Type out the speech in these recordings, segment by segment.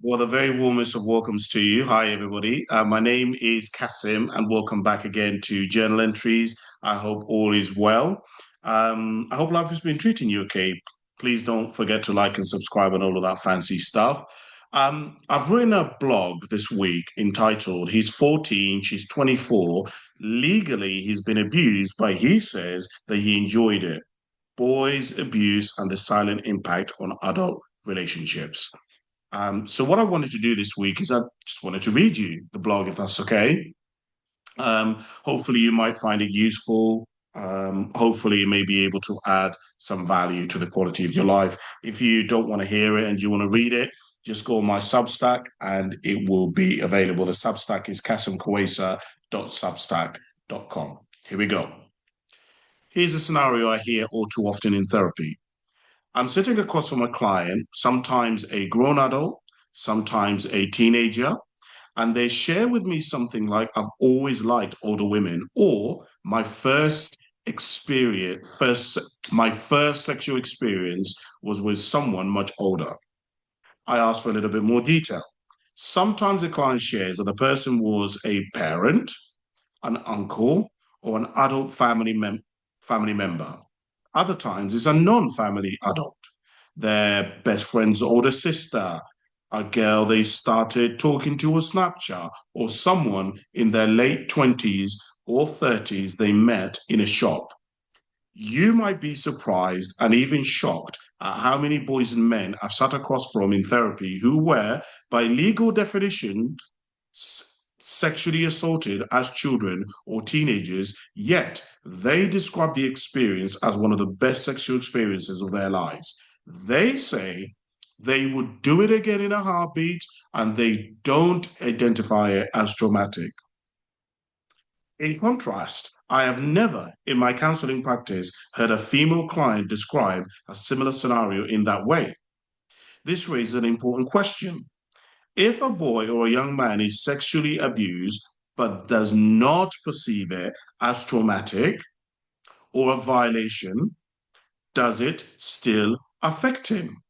Well, the very warmest of welcomes to you. Hi, everybody. My name is Kasim, and welcome back again to Journal Entries. I hope all is well. I hope life has been treating you okay. Please don't forget to like and subscribe and all of that fancy stuff. I've written a blog this week entitled "He's 14, she's 24. Legally, he's been abused, but he says that he enjoyed it. Boys, abuse, and the silent impact on adult relationships." So what I wanted to do this week is I just wanted to read you the blog, if that's okay. Hopefully you might find it useful. Hopefully you may be able to add some value to the quality of your life. If you don't want to hear it and you want to read it, just go on my Substack and it will be available. The Substack is kasimkwesa.substack.com. Here we go. Here's a scenario I hear all too often in therapy. I'm sitting across from a client, sometimes a grown adult, sometimes a teenager, and they share with me something like, "I've always liked older women," or my first sexual experience was with someone much older. I ask for a little bit more detail. Sometimes the client shares that the person was a parent, an uncle, or an adult family member. Other times it's a non-family adult, their best friend's older sister, a girl they started talking to on Snapchat, or someone in their late 20s or 30s they met in a shop. You might be surprised and even shocked at how many boys and men I've sat across from in therapy who were, by legal definition, sexually assaulted as children or teenagers, yet they describe the experience as one of the best sexual experiences of their lives. They say they would do it again in a heartbeat and they don't identify it as traumatic. In contrast, I have never in my counseling practice heard a female client describe a similar scenario in that way. This raises an important question. If a boy or a young man is sexually abused but does not perceive it as traumatic or a violation, does it still affect him?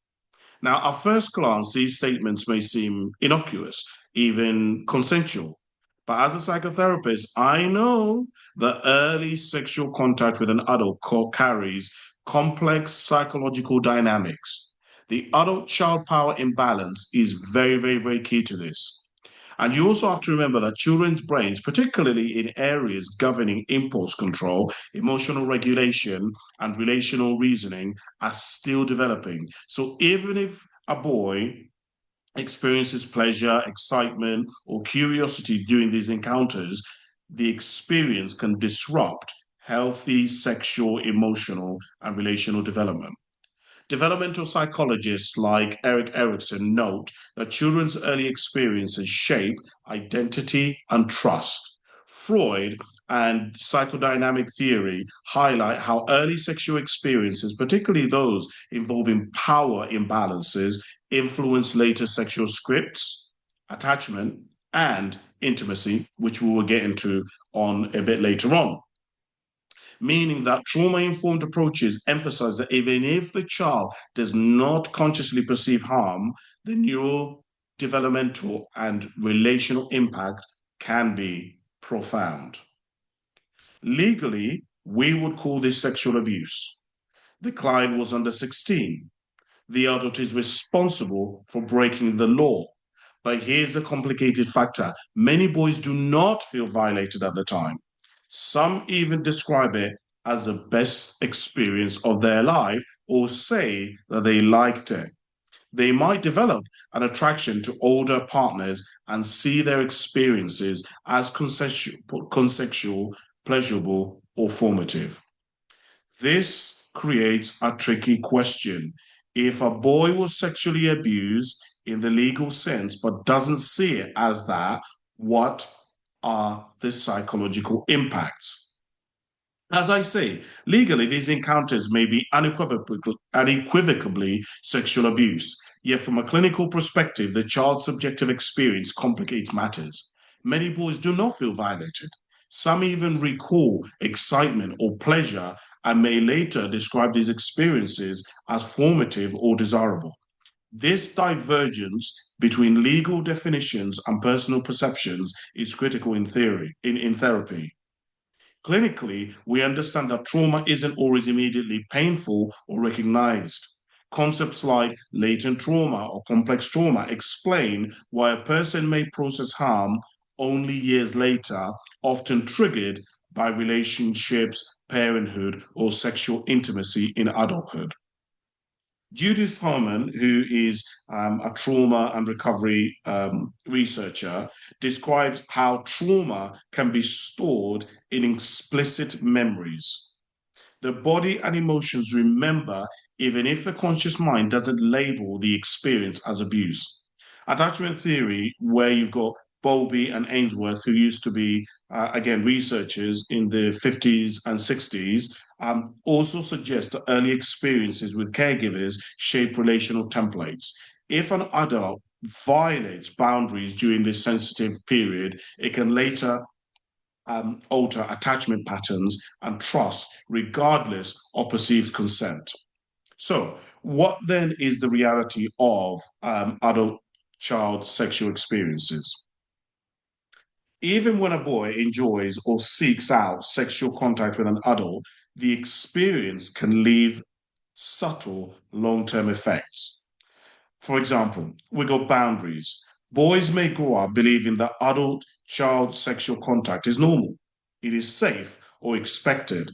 Now, at first glance, these statements may seem innocuous, even consensual. But as a psychotherapist, I know that early sexual contact with an adult carries complex psychological dynamics. The adult child power imbalance is very, very, very key to this. And you also have to remember that children's brains, particularly in areas governing impulse control, emotional regulation, and relational reasoning, are still developing. So even if a boy experiences pleasure, excitement, or curiosity during these encounters, the experience can disrupt healthy sexual, emotional, and relational development. Developmental psychologists like Eric Erikson note that children's early experiences shape identity and trust. Freud and psychodynamic theory highlight how early sexual experiences, particularly those involving power imbalances, influence later sexual scripts, attachment, and intimacy, which we will get into on a bit later on, meaning that trauma-informed approaches emphasize that even if the child does not consciously perceive harm, the neurodevelopmental and relational impact can be profound. Legally, we would call this sexual abuse. The client was under 16. The adult is responsible for breaking the law. But here's a complicated factor. Many boys do not feel violated at the time. Some even describe it as the best experience of their life or say that they liked it. They might develop an attraction to older partners and see their experiences as consensual, pleasurable, or formative. This creates a tricky question. If a boy was sexually abused in the legal sense but doesn't see it as that, what are the psychological impacts? As I say, legally, these encounters may be unequivocally sexual abuse. Yet, from a clinical perspective, the child's subjective experience complicates matters. Many boys do not feel violated. Some even recall excitement or pleasure and may later describe these experiences as formative or desirable. This divergence between legal definitions and personal perceptions is critical in theory, in therapy. Clinically, we understand that trauma isn't always immediately painful or recognized. Concepts like latent trauma or complex trauma explain why a person may process harm only years later, often triggered by relationships, parenthood, or sexual intimacy in adulthood. Judith Harmon, who is a trauma and recovery researcher, describes how trauma can be stored in explicit memories. The body and emotions remember even if the conscious mind doesn't label the experience as abuse. Attachment theory, where you've got Bowlby and Ainsworth, who used to be, again, researchers in the 50s and 60s, also suggests that early experiences with caregivers shape relational templates. If an adult violates boundaries during this sensitive period, it can later alter attachment patterns and trust, regardless of perceived consent. So, what then is the reality of adult child sexual experiences? Even when a boy enjoys or seeks out sexual contact with an adult, the experience can leave subtle long term effects. For example, we got boundaries. Boys may grow up believing that adult child sexual contact is normal, it is safe or expected.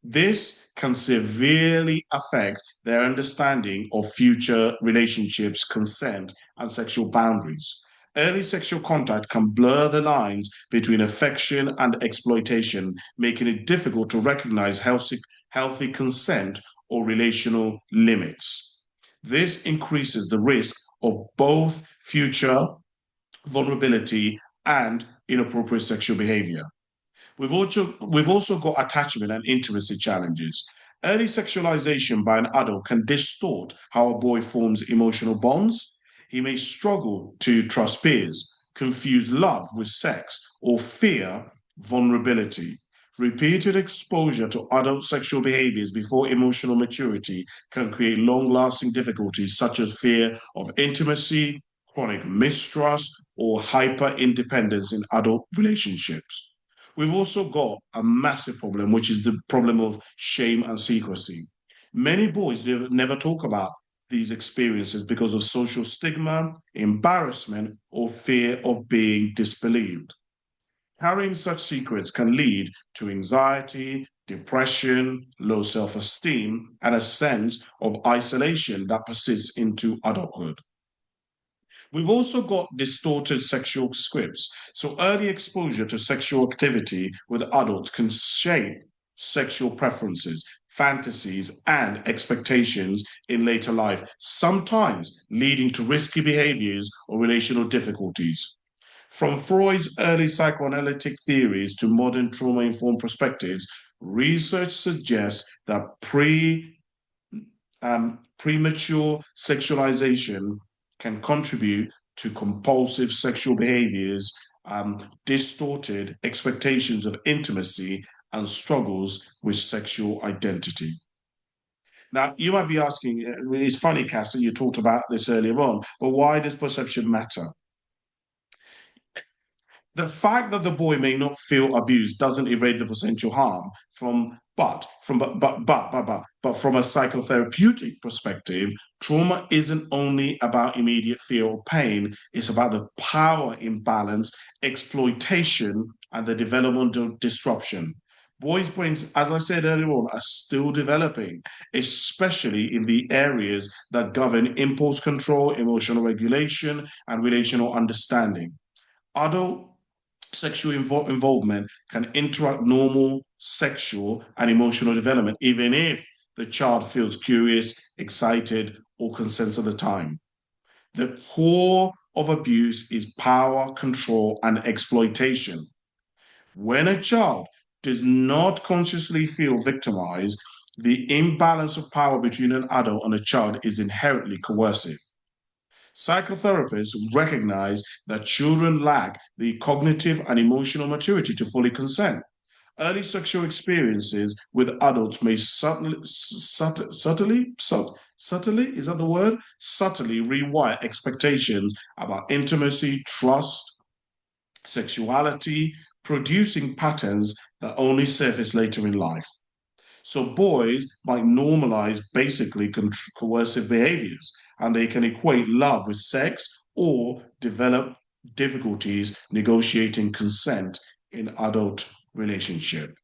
This can severely affect their understanding of future relationships, consent, and sexual boundaries. Early sexual contact can blur the lines between affection and exploitation, making it difficult to recognize healthy consent or relational limits. This increases the risk of both future vulnerability and inappropriate sexual behavior. We've also got attachment and intimacy challenges. Early sexualization by an adult can distort how a boy forms emotional bonds. He may struggle to trust peers, confuse love with sex, or fear vulnerability. Repeated exposure to adult sexual behaviors before emotional maturity can create long lasting difficulties such as fear of intimacy, chronic mistrust, or hyper independence in adult relationships. We've also got a massive problem, which is the problem of shame and secrecy. Many boys never talk about these experiences because of social stigma, embarrassment, or fear of being disbelieved. Carrying such secrets can lead to anxiety, depression, low self esteem, and a sense of isolation that persists into adulthood. We've also got distorted sexual scripts. So early exposure to sexual activity with adults can shape sexual preferences, fantasies, and expectations in later life, sometimes leading to risky behaviors or relational difficulties. From Freud's early psychoanalytic theories to modern trauma informed perspectives, research suggests that premature sexualization can contribute to compulsive sexual behaviors, distorted expectations of intimacy, and struggles with sexual identity. Now, you might be asking, it's funny, Cassie, you talked about this earlier on, but why does perception matter? The fact that the boy may not feel abused doesn't evade the potential harm but from a psychotherapeutic perspective, trauma isn't only about immediate fear or pain, it's about the power imbalance, exploitation, and the developmental disruption. Boys' brains, as I said earlier on, are still developing, especially in the areas that govern impulse control, emotional regulation, and relational understanding. Adult sexual involvement can interrupt normal sexual and emotional development, even if the child feels curious, excited, or consents at the time. The core of abuse is power, control, and exploitation. When a child does not consciously feel victimized, the imbalance of power between an adult and a child is inherently coercive. Psychotherapists recognize that children lack the cognitive and emotional maturity to fully consent. Early sexual experiences with adults may subtly, is that the word? Subtly rewire expectations about intimacy, trust, sexuality, producing patterns that only surface later in life. So boys might normalize basically coercive behaviors, and they can equate love with sex or develop difficulties negotiating consent in adult relationship.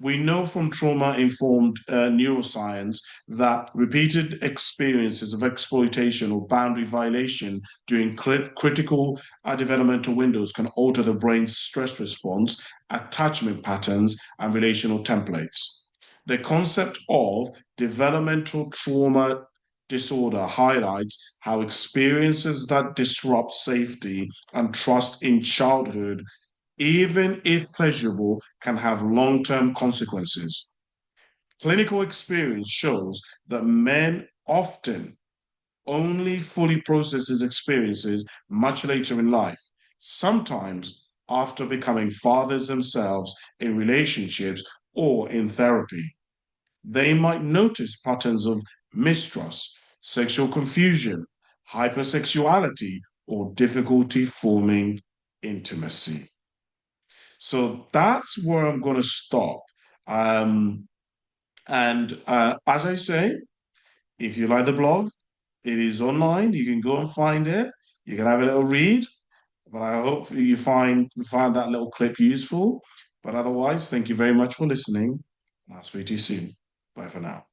We know from trauma informed neuroscience that repeated experiences of exploitation or boundary violation during critical developmental windows can alter the brain's stress response, attachment patterns, and relational templates. The concept of developmental trauma disorder highlights how experiences that disrupt safety and trust in childhood, even if pleasurable, can have long term consequences. Clinical experience shows that men often only fully process these experiences much later in life, sometimes after becoming fathers themselves in relationships or in therapy. They might notice patterns of mistrust, sexual confusion, hypersexuality, or difficulty forming intimacy. So that's where I'm going to stop. Um, and as I say, if you like the blog, it is online. You can go and find it. You can have a little read. But I hope you find that little clip useful. But otherwise, thank you very much for listening. And I'll speak to you soon. Bye for now.